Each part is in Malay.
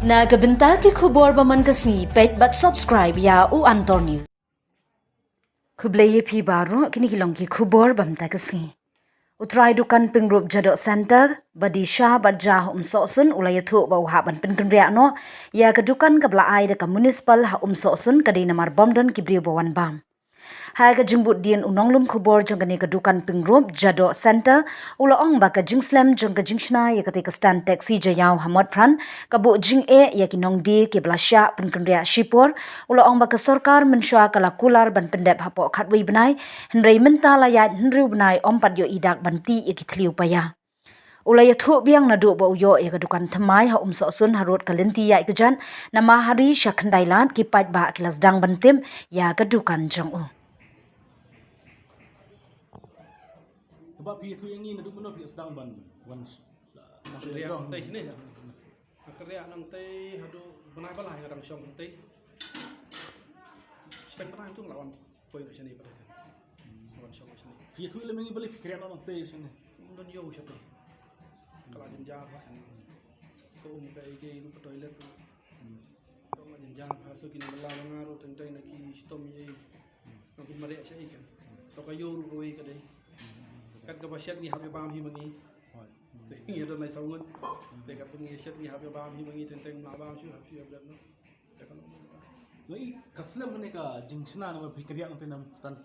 Nagabenta ki khubor baman kasni pet but subscribe ya u Antor News. Kubleye pi baro kini kilong ki khubor bamta kasni. Utrai dukan pingrup jadok center badi syah badjah sosun ulaya thu bau haban penkendria no ya kedukan kabla ai de municipal ha sosun kadai namar bomdon kibri bawan bam. Hai ka jingbut dien unonglum khubor jong kani kedukan pingrup jadok center ula ong ba ka jingslam jong ka jingshna ya kate ka stand taxi jayau hamot pran kabu jing ya kinong di ke blasya penkendria shipor ula ong ba ka sarkar mensya kala kular ban pendep hapo khatwi benai henrei menta layat henru benai om padyo idak banti ya kitliu paya. Ulaya thu biang na do ba uyo ya kedukan thamai ha sosun harut kalenti ya kejan nama hari syakhandailan kipat ba kelas dang bantim ya kedukan jong u. Sebab dia tu yang ni nak duduk dia sedang ban Kerja nang teh sini. Kerja nang teh hadu benai balai ngarang syong teh. Sedang benai tu lawan poin sini pada kan. Lawan syong sini. Dia tu yang mengi balik kerja nang teh sini. Don yo siapa. Kalau jenjang kan. Tu kai ke lu toilet tu. Kalau jenjang hasil kini melang ngaruh tentang nak ki stom ye. Nak ki mari syai kan. So kayo ru ke dei. Kat ke basyat ni habis paham hi mengi. Ini ada naik sangun. Dekat pengisyat ni habis paham hi mengi tentang nak paham syu habis habis no. Dekat no. Lai kaslam mereka jingsna nama kerja nang tenam tan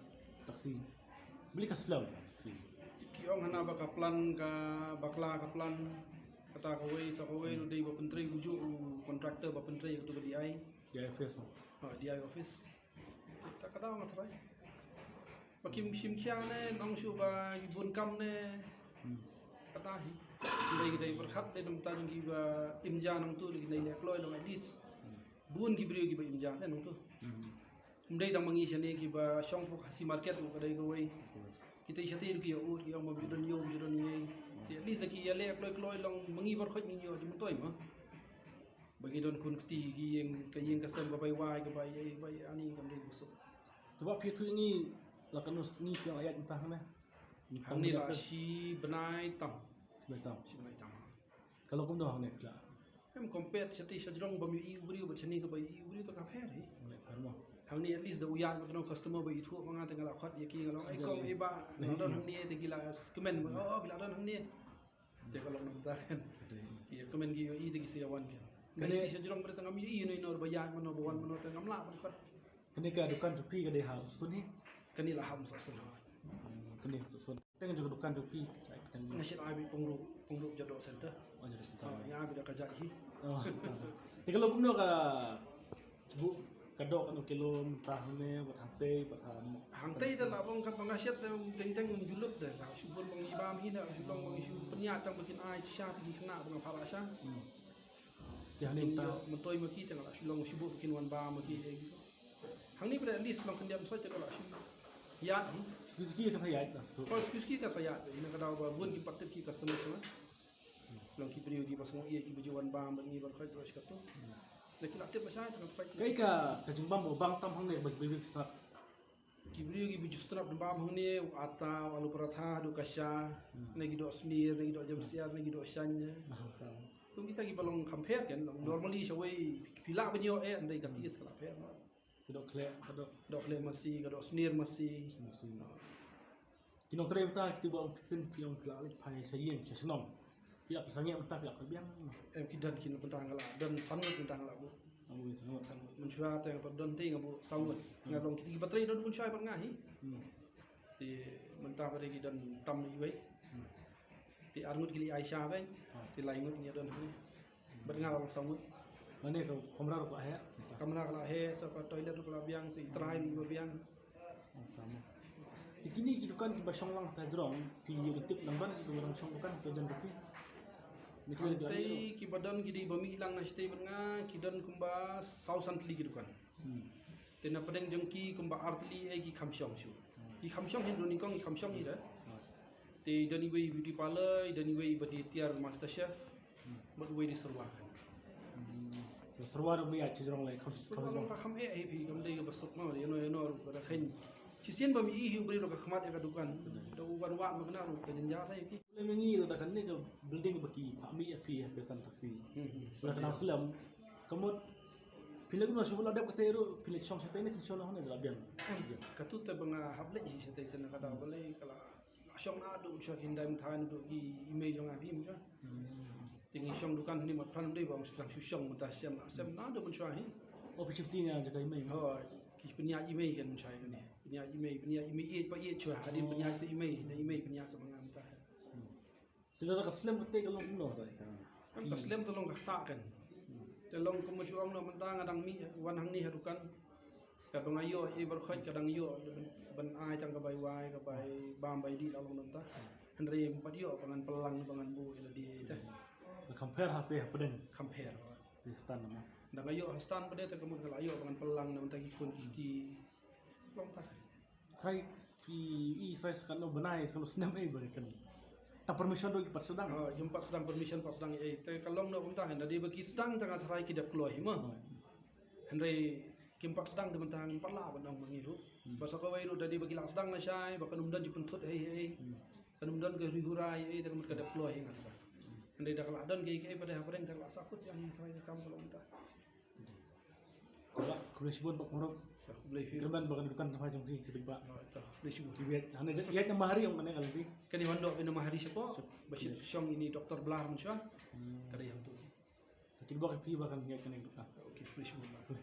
taksi. Beli kaslam. Kiong hana baka plan ka bakla ka plan kata kawai sa kawai no dei ba pentri buju kontraktor ba pentri tu ba DI. Ya face no. Ha DI office. Tak kada matrai. Pakim sim siang ne nong syu ba ibun kam ne kata hi dai berkhat dai nam tan gi ba imja nang tu dai ne kloy nang edis bun gi brio gi ba imja ne nang tu dai dang mangi sene gi ba shong pu khasi market mo dai go wei kita isati gi o gi mo bidon yo ye ti li zaki ya le kloy long mangi bar khot ni yo jum toy ma bagi don kun ti gi yang kayin kasam ba bai wai ga bai bai ani kam dai busuk Sebab dia tu yang ni lakan ni yang ayat entah mana. Ni lah si benai tam. Betul. Si benai tam. Kalau kau dah ni lah. Em compare seti sajrong bami ibri ba chani ka ba ibri to ka pher hi. Hang ni at least the uyan ba customer ba ithu manga tengah lakhat yaki ngalong ai kong iba don hang ni te gila comment oh bila don hang ni. Te kalau nak tahan. Ya comment gi i te gi siawan kan. Kani sajrong ba tengah mi i no ba yan mano ba wan mano tengah mla ba khat. Kani ka dukan tupi ka deha suni. Kani lah ham sa sun. Kani sun. Tengah juga dukan tupi. Nasyid abi pengrup jadok center. Oh jadi center. Ya abi dah kerja hi. Oh. Tapi kalau kau ka cubu kadok kan kilo mentah ni buat hati buat Hang tei dah lah bang kan pengasyat teng menjulut dah. Syubun bang ibam hi dah syubun bang isu penyat tang bikin ai syah pergi kena dengan para syah. Yang ni mentoi maki tang lah syulong syubuk bikin wan ba maki gitu. Hang ni pada list long kendiam saja kalau syubuk. Ya, Siki ka saya itu. oh siki ka saya ini kada ba bun ki paket ki customer sana. Long ki brio gi pasang iya ki bujuan ba bangi bar khoi terus katu. Lekin aktif pasai tang fight. Kai ka jumbam bang tam hang ne bagi start. Ki brio gi buju strap ba hang ni ata walu paratha du kasya negi do smir negi do jam siar negi do shanya. Tu kita gi balong compare kan normally shawai pila banyo andai katis kala pher. Kadok clear, Dok le masih, kadok smir masih. Kinong kere kita buat pesen piang pelalik pai sayin sesenong. Pihak pesangnya mentah pihak kerbiang. Kidan kin pentang ngala dan sangat pentang ngala bu. Amu sangat. Mensyua teng don ting abu sangat. Ngalong kita baterai don mensyua per ngahi. Ti mentah pada kidan tam ni wei. Ti arngut kili Aisyah wei. Ti laingut ni don ni. Berngalong sangat. Mana kau kamera kau ayat? Kamera kala he sapa toilet kala biang si trai ni biang. Sama. Kini kita kan basong lang tajrong pi YouTube lamban itu orang song bukan tujuan kopi. Tei kibadan gidi bami ilang na stay benga kidan kumba sausan tli gitu kan. Tena pedeng jengki kumba artli e ki khamsyong syu. Ki khamsyong hin doni kong ki khamsyong ni dah. Te dani wei beauty parlor, dani wei badi tiar master chef. Bad wei di serwa. Serwa demi aja orang lain. Kalau kau kham e pi kam dei basuk ma de no pada khen. Sisian bami i hiu beri ka khamat ya kadukan. Do wa ma benar ka jenja sai ki. Boleh mengi ledakan ni ke building bagi Pak Mi api pestan taksi. Sudah kenal selam kamu pilih guna sebelum ada kata itu pilih song saya ini kisah lah mana dalam Katut te banga hable hi sa te na kada bale kala asyong na do sya hindai mthan do gi email jong abi mja tingi syong dukan ni mat phan dei bang sedang syong mata syam asam na do sya hi oh penciptinya jaga email ho ki penya email kan sya ni penya email e pa e chwa hadin penya sa email na email penya sa banga mta tidak ada keselam kata kalau guna tadi kan taslim tolong kata kan tolong kemujuang no mentang adang mi wan hang ni hadukan kadang ayo i berkhaj kadang yo ben ai tang ka bai wai ka bai bam bai di lalu nonta henry empat yo pangan pelang pangan bu ila di ta compare HP apa dan compare di stand nama dan ayo stan pada ta kemun kala ayo pangan pelang nang ta ki kun ki long ta try i saya sekarang benai sekarang senam berikan tak permission do ipat sedang jumpa sedang permission pas sedang te kalong no umta henry bagi sedang tengah trai kidap keluar hima henry kimpak sedang teman tangan parla bandang mangiru basa ka wairu dadi bagi lang sedang na syai baka numdan ju pentut hei kanumdan ke rihurai ei tekan ka deploy hinga ta andai dak ladan ge pada hapreng tak sakut yang trai kam kalau minta coba kulisibun bak muruk boleh kerban bak dukan apa jong ki kedua ta boleh kiwet hanya yat nama hari yang mana kali ti kan iwan dok bina mahari siapa bashir syong ini doktor belah manusia kada yang tu tapi bak pi bakal yat kena duka okey boleh